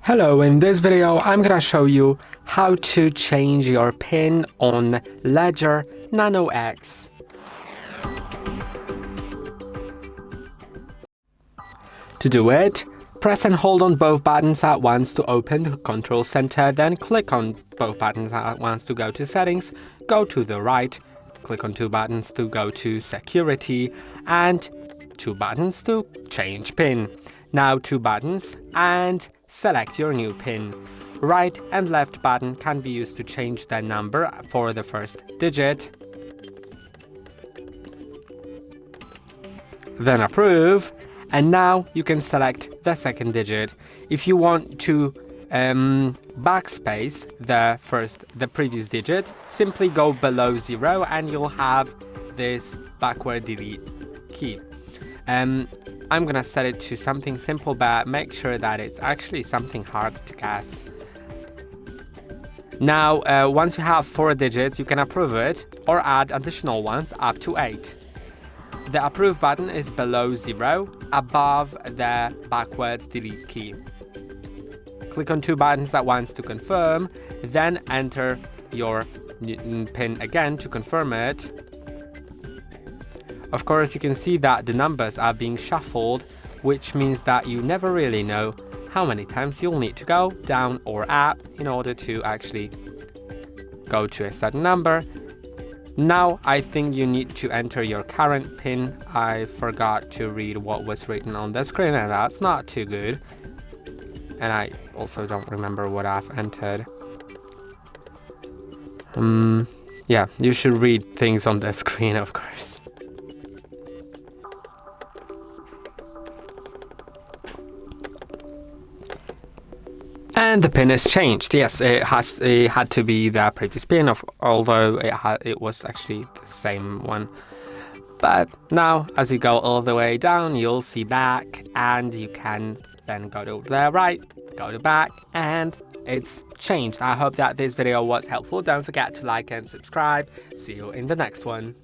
Hello, in this video I'm gonna show you how to change your pin on LEDGER Nano X. To do it, press and hold on both buttons at once to open the control center, then click on both buttons at once to go to settings, go to the right, click on two buttons to go to security, and two buttons to change pin. Now two buttons and select your new pin. Right and left button can be used to change the number for the first digit. Then approve, and now you can select the second digit. If you want to backspace the previous digit, simply go below 0 and you'll have this backward delete key. I'm gonna set it to something simple, but make sure that it's actually something hard to guess. Now, once you have 4 digits, you can approve it or add additional ones up to 8. The approve button is below 0, above the backwards delete key. Click on two buttons at once to confirm, then enter your pin again to confirm it. Of course, you can see that the numbers are being shuffled, which means that you never really know how many times you'll need to go down or up in order to actually go to a certain number. Now, I think you need to enter your current pin. I forgot to read what was written on the screen, and that's not too good. And I also don't remember what I've entered. Yeah, you should read things on the screen, of course. And the pin is changed. Yes, it had to be the previous pin, although it was actually the same one. But now, as you go all the way down, you'll see back, and you can then go to the right, go to back, and it's changed. I hope that this video was helpful. Don't forget to like and subscribe. See you in the next one.